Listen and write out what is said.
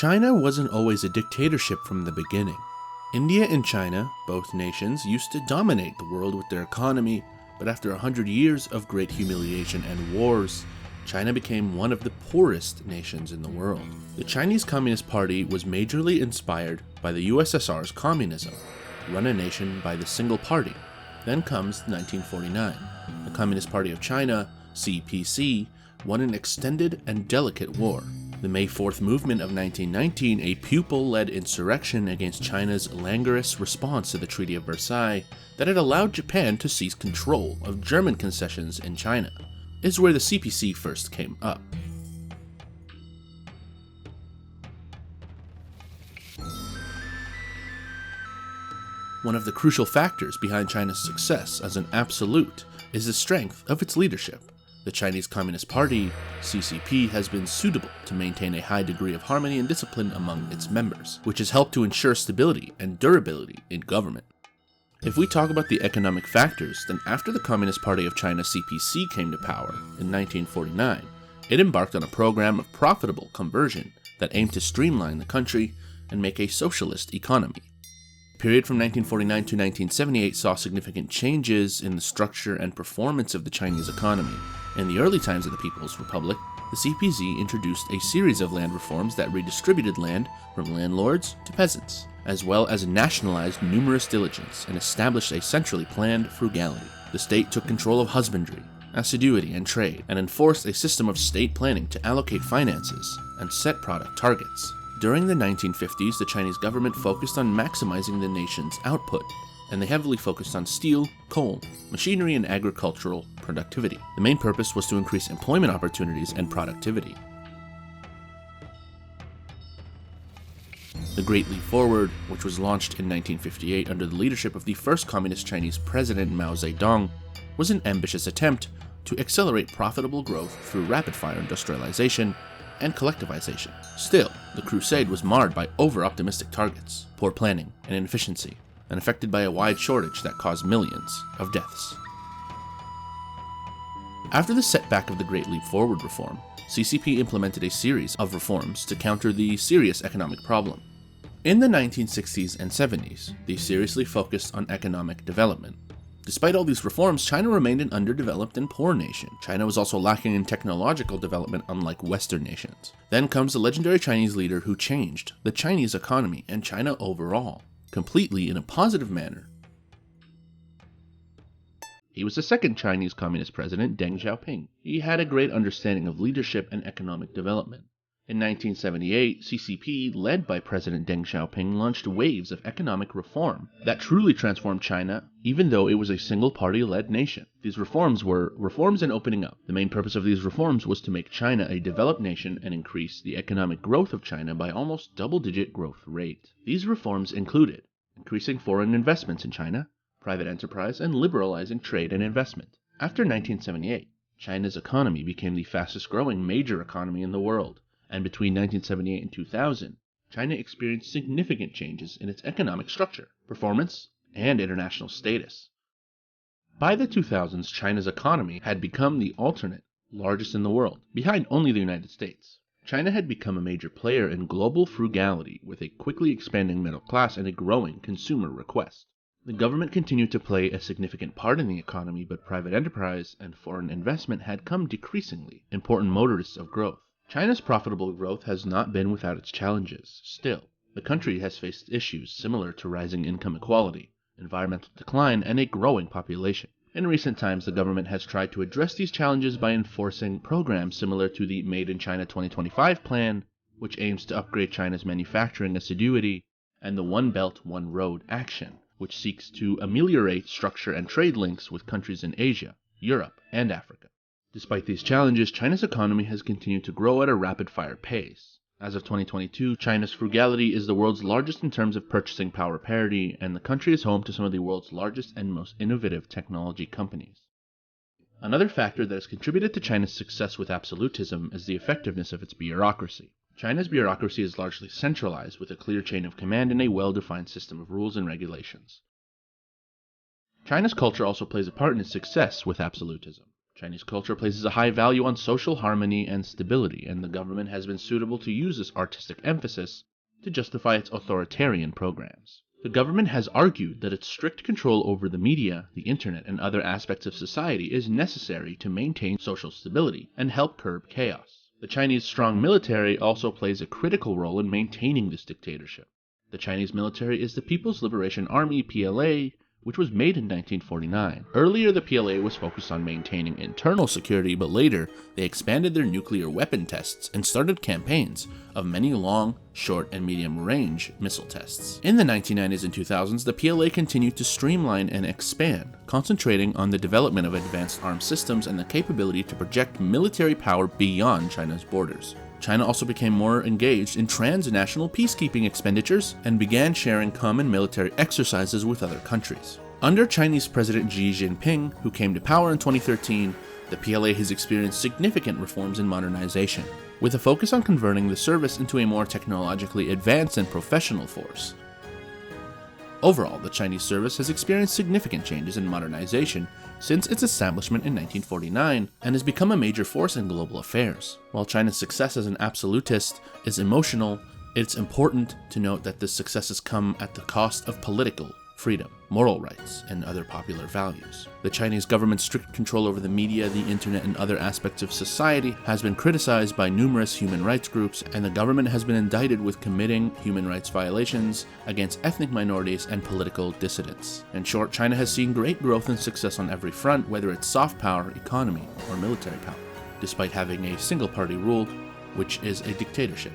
China wasn't always a dictatorship from the beginning. India and China, both nations, used to dominate the world with their economy, but after 100 years of great humiliation and wars, China became one of the poorest nations in the world. The Chinese Communist Party was majorly inspired by the USSR's communism, run a nation by the single party. Then comes 1949. The Communist Party of China, CPC, won an extended and delicate war. The May 4th movement of 1919, a pupil-led insurrection against China's languorous response to the Treaty of Versailles that had allowed Japan to seize control of German concessions in China, is where the CPC first came up. One of the crucial factors behind China's success as an absolute is the strength of its leadership. The Chinese Communist Party, CCP, has been suitable to maintain a high degree of harmony and discipline among its members, which has helped to ensure stability and durability in government. If we talk about the economic factors, then after the Communist Party of China CPC came to power in 1949, it embarked on a program of profitable conversion that aimed to streamline the country and make a socialist economy. The period from 1949 to 1978 saw significant changes in the structure and performance of the Chinese economy. In the early times of the People's Republic, the CPC introduced a series of land reforms that redistributed land from landlords to peasants, as well as nationalized numerous diligence and established a centrally planned frugality. The state took control of husbandry, assiduity, and trade, and enforced a system of state planning to allocate finances and set product targets. During the 1950s, the Chinese government focused on maximizing the nation's output, and they heavily focused on steel, coal, machinery, and agricultural productivity. The main purpose was to increase employment opportunities and productivity. The Great Leap Forward, which was launched in 1958 under the leadership of the first communist Chinese president Mao Zedong, was an ambitious attempt to accelerate profitable growth through rapid-fire industrialization and collectivization. Still, the crusade was marred by over-optimistic targets, poor planning, and inefficiency, and affected by a wide shortage that caused millions of deaths. After the setback of the Great Leap Forward reform, CCP implemented a series of reforms to counter the serious economic problem. In the 1960s and 70s, they seriously focused on economic development. Despite all these reforms, China remained an underdeveloped and poor nation. China was also lacking in technological development, unlike Western nations. Then comes the legendary Chinese leader who changed the Chinese economy and China overall, completely in a positive manner. He was the second Chinese Communist president, Deng Xiaoping. He had a great understanding of leadership and economic development. In 1978, CCP, led by President Deng Xiaoping, launched waves of economic reform that truly transformed China, even though it was a single-party-led nation. These reforms were reforms in opening up. The main purpose of these reforms was to make China a developed nation and increase the economic growth of China by almost double-digit growth rate. These reforms included increasing foreign investments in China, private enterprise, and liberalizing trade and investment. After 1978, China's economy became the fastest-growing major economy in the world. And between 1978 and 2000, China experienced significant changes in its economic structure, performance, and international status. By the 2000s, China's economy had become the alternate largest in the world, behind only the United States. China had become a major player in global frugality with a quickly expanding middle class and a growing consumer request. The government continued to play a significant part in the economy, but private enterprise and foreign investment had come decreasingly important motorists of growth. China's profitable growth has not been without its challenges. Still, the country has faced issues similar to rising income inequality, environmental decline, and a growing population. In recent times, the government has tried to address these challenges by enforcing programs similar to the Made in China 2025 plan, which aims to upgrade China's manufacturing assiduity, and the One Belt, One Road action, which seeks to ameliorate structure and trade links with countries in Asia, Europe, and Africa. Despite these challenges, China's economy has continued to grow at a rapid-fire pace. As of 2022, China's frugality is the world's largest in terms of purchasing power parity, and the country is home to some of the world's largest and most innovative technology companies. Another factor that has contributed to China's success with absolutism is the effectiveness of its bureaucracy. China's bureaucracy is largely centralized with a clear chain of command and a well-defined system of rules and regulations. China's culture also plays a part in its success with absolutism. Chinese culture places a high value on social harmony and stability, and the government has been suitable to use this artistic emphasis to justify its authoritarian programs. The government has argued that its strict control over the media, the internet, and other aspects of society is necessary to maintain social stability and help curb chaos. The Chinese strong military also plays a critical role in maintaining this dictatorship. The Chinese military is the People's Liberation Army (PLA), which was made in 1949. Earlier, the PLA was focused on maintaining internal security, but later, they expanded their nuclear weapon tests and started campaigns of many long, short, and medium-range missile tests. In the 1990s and 2000s, the PLA continued to streamline and expand, concentrating on the development of advanced armed systems and the capability to project military power beyond China's borders. China also became more engaged in transnational peacekeeping expenditures and began sharing common military exercises with other countries. Under Chinese President Xi Jinping, who came to power in 2013, the PLA has experienced significant reforms and modernization, with a focus on converting the service into a more technologically advanced and professional force. Overall, the Chinese service has experienced significant changes and modernization since its establishment in 1949 and has become a major force in global affairs. While China's success as an absolutist is emotional, it's important to note that this success has come at the cost of political freedom, moral rights, and other popular values. The Chinese government's strict control over the media, the internet, and other aspects of society has been criticized by numerous human rights groups, and the government has been indicted with committing human rights violations against ethnic minorities and political dissidents. In short, China has seen great growth and success on every front, whether it's soft power, economy, or military power, despite having a single-party rule, which is a dictatorship.